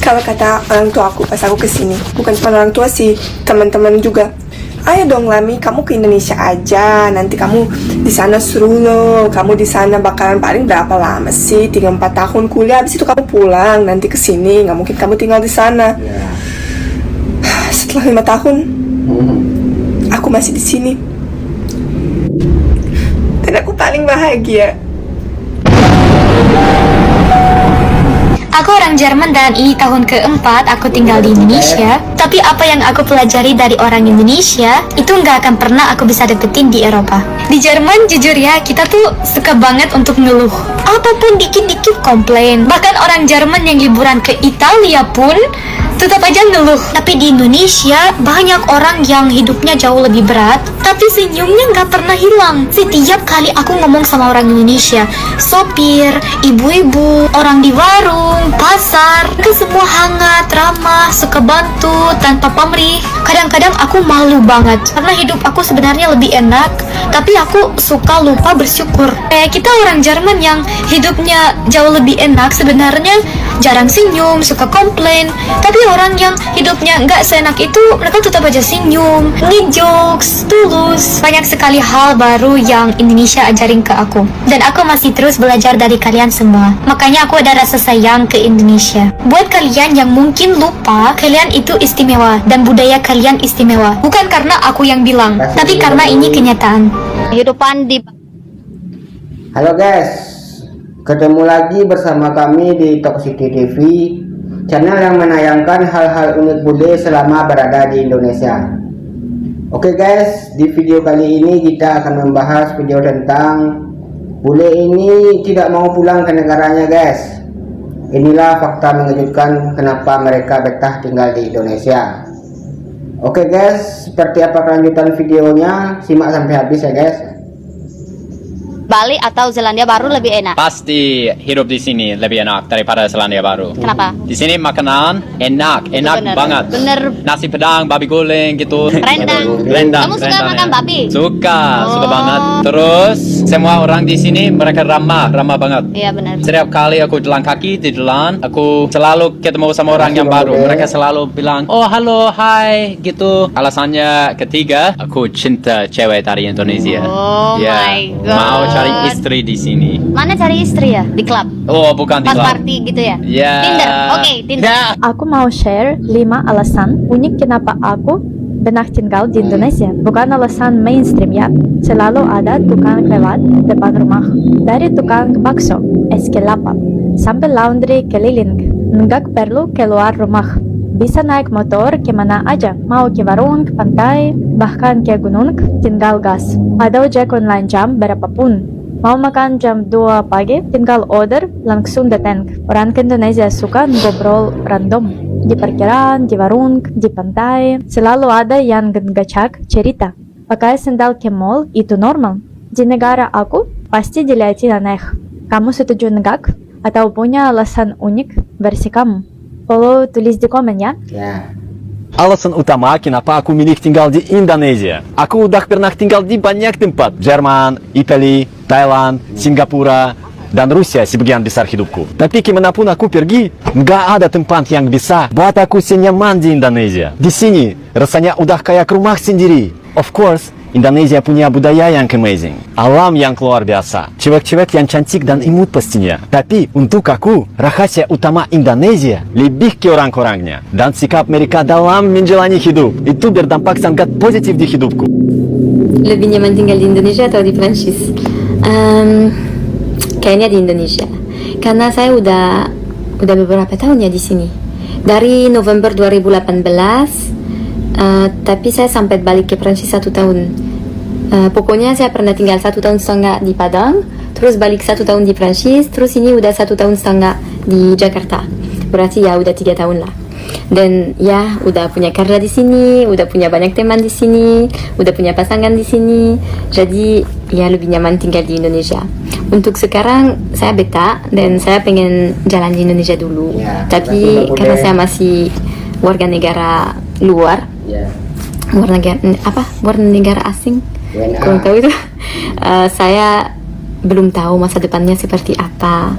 Kalau kata orang tua aku pas aku kesini, bukan cuma orang tua sih, teman-teman juga. Ayo dong Lami, kamu ke Indonesia aja. Nanti kamu di sana seru loh. Kamu di sana bakalan paling berapa lama sih? 3-4 tahun kuliah. Habis itu kamu pulang nanti ke sini. Nggak mungkin kamu tinggal di sana. Setelah 5 tahun, aku masih di sini. Dan aku paling bahagia. Aku orang Jerman dan ini tahun keempat aku tinggal di Indonesia. Tapi apa yang aku pelajari dari orang Indonesia itu nggak akan pernah aku bisa dapetin di Eropa. Di Jerman jujur ya, kita tuh suka banget untuk ngeluh. Apapun dikit-dikit komplain. Bahkan orang Jerman yang liburan ke Italia pun tetap aja ngeluh. Tapi di Indonesia banyak orang yang hidupnya jauh lebih berat, tapi senyumnya nggak pernah hilang. Setiap kali aku ngomong sama orang Indonesia, sopir, ibu-ibu, orang di warung, pasar, mereka semua hangat, ramah, suka bantu, tanpa pamrih. Kadang-kadang aku malu banget karena hidup aku sebenarnya lebih enak, tapi aku suka lupa bersyukur. Kayak kita orang Jerman yang hidupnya jauh lebih enak sebenarnya jarang senyum, suka komplain. Tapi orang yang hidupnya nggak seenak itu, mereka tetap aja senyum, ngejokes, tulus. Banyak sekali hal baru yang Indonesia ajarin ke aku. Dan aku masih terus belajar dari kalian semua. Makanya aku ada rasa sayang ke Indonesia. Buat kalian yang mungkin lupa, kalian itu istimewa dan budaya kalian istimewa. Bukan karena aku yang bilang, tapi karena ini kenyataan. Kehidupan di... Halo guys, ketemu lagi bersama kami di Toxicity TV, channel yang menayangkan hal-hal unik budaya selama berada di Indonesia. Oke guys, di video kali ini kita akan membahas video tentang bule ini tidak mau pulang ke negaranya guys. Inilah fakta mengejutkan kenapa mereka betah tinggal di Indonesia. Oke guys, seperti apa kelanjutan videonya, simak sampai habis ya guys. Bali atau Selandia Baru lebih enak? Pasti hidup di sini lebih enak daripada Selandia Baru. Kenapa? Di sini makanan enak bener, banget. Bener. Nasi padang, babi goreng gitu. Rendang. Kamu suka makan babi? Suka banget. Terus semua orang di sini mereka ramah banget. Iya benar. Setiap kali aku jalan kaki di jalan, aku selalu ketemu sama orang yang baru. Mereka selalu bilang, oh halo, hai, gitu. Alasannya ketiga, aku cinta cewek dari Indonesia. Oh my god. Mau cari istri di sini. Mana cari istri ya? Di klub? Oh, bukan di Pas klub. party gitu ya? Ya. Tinder. Oke, Tinder. Ya. Aku mau share 5 alasan unik kenapa aku pernah tinggal di Indonesia. Bukan alasan mainstream ya. Selalu ada tukang lewat depan rumah. Dari tukang bakso, es kelapa, sampai laundry keliling. Nggak perlu keluar rumah. Bisa naik motor kemana aja. Mau ke warung, pantai, bahkan ke gunung, tinggal gas. Ada ojek online jam berapapun. Mau makan jam 2 pagi, tinggal order, langsung datang. Orang Indonesia suka ngobrol random. Di parkiran, di warung, di pantai, selalu ada yang ngecak cerita. Pakai sandal ke mall itu normal. Di negara aku, pasti dilihatin aneh. Kamu setuju nggak? Atau punya alasan unik versi kamu? Follow, tulis di komen ya. Alasan utama kenapa aku milih tinggal di Indonesia. Aku udah pernah tinggal di banyak tempat. Jerman, Italia, Thailand, Singapura, dan Rusia sebagian besar hidupku. Tapi kemanapun aku pergi, nggak ada tempat yang bisa buat aku senyaman di Indonesia. Di sini, rasanya udah kayak rumah sendiri. Of course, Indonesia punya budaya yang amazing. Alam yang luar biasa. Cewek-cewek yang cantik dan imut pastinya. Tapi untuk aku, rahasia utama Indonesia lebih ke orang-orangnya. Dan sikap mereka dalam menjalani hidup. Itu berdampak sangat positif di hidupku. Lebih nyaman tinggal di Indonesia atau di Prancis? Kayaknya di Indonesia. Karena saya udah beberapa tahun ya di sini. Dari November 2018. Tapi saya sampai balik ke Prancis 1 tahun. Pokoknya saya pernah tinggal 1,5 tahun di Padang, terus balik 1 tahun di Prancis, terus ini udah 1,5 tahun di Jakarta. Berarti ya udah 3 tahun lah. Dan ya udah punya karya di sini, udah punya banyak teman di sini, udah punya pasangan di sini. Jadi ya lebih nyaman tinggal di Indonesia. Untuk sekarang saya betah dan saya pengen jalan di Indonesia dulu. Tapi karena saya masih warga negara luar. Warga negara asing. Kurang tahu itu. Saya belum tahu masa depannya seperti apa.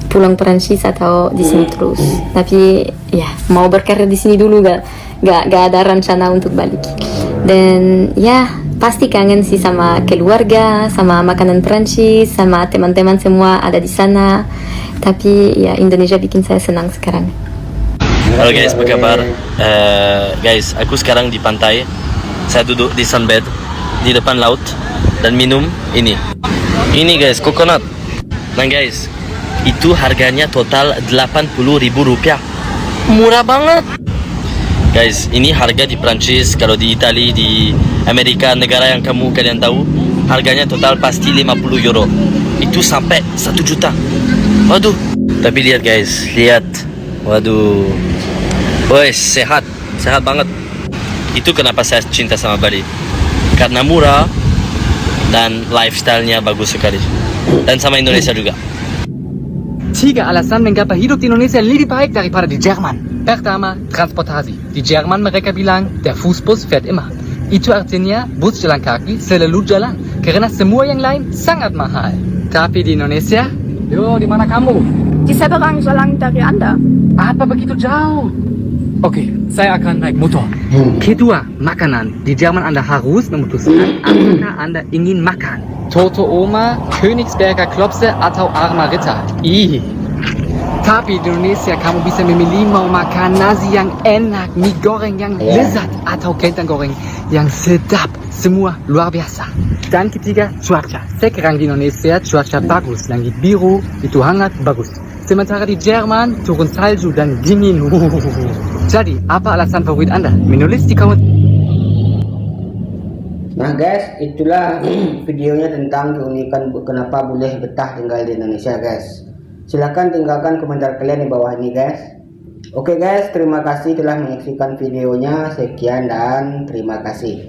pulang Perancis atau di sini terus. Tapi ya mau berkarir di sini dulu, gak ada rencana untuk balik. Dan ya pasti kangen sih sama keluarga, sama makanan Perancis, sama teman-teman semua ada di sana. Tapi ya Indonesia bikin saya senang sekarang. Halo guys, apa kabar? Guys, aku sekarang di pantai. Saya duduk di sunbed di depan laut dan minum ini. Ini guys, coconut. Nah guys, itu harganya total 80.000 rupiah. Murah banget. Guys, ini harga di Prancis. Kalau di Italia, di Amerika, negara yang kalian tahu, harganya total pasti 50 euro. Itu sampai 1 juta. Waduh. Tapi lihat guys, lihat. Waduh. Woi, sehat banget. Itu kenapa saya cinta sama Bali. Karena murah dan lifestyle-nya bagus sekali. Dan sama Indonesia juga. 3 alasan mengapa hidup di Indonesia lebih baik daripada di Jerman. Pertama, transportasi. Di Jerman mereka bilang, der Fußbus fährt immer. Itu artinya bus jalan kaki selalu jalan. Karena semua yang lain sangat mahal. Tapi di Indonesia, yo, di mana kamu? Di seberang jalan dari Anda. Apa begitu jauh? Oke, saya akan naik motor. Kedua, makanan. Di Jerman Anda harus memutuskan apakah Anda ingin makan Toto Oma, Königsberger Klopse atau Arma Ritter. Tapi di Indonesia kamu bisa memilih mau makan nasi yang enak, mie goreng yang lezat, atau kentang goreng yang sedap. Semua luar biasa. Dan ketiga, cuaca. Sekarang di Indonesia cuaca bagus, langit biru, itu hangat, bagus. Sementara di Jerman turun salju dan dingin. Jadi, apa alasan favorit Anda? Menulis di komentar. Nah guys, itulah videonya tentang keunikan kenapa boleh betah tinggal di Indonesia guys. Silahkan tinggalkan komentar kalian di bawah ini guys. Oke guys, terima kasih telah menyaksikan videonya. Sekian dan terima kasih.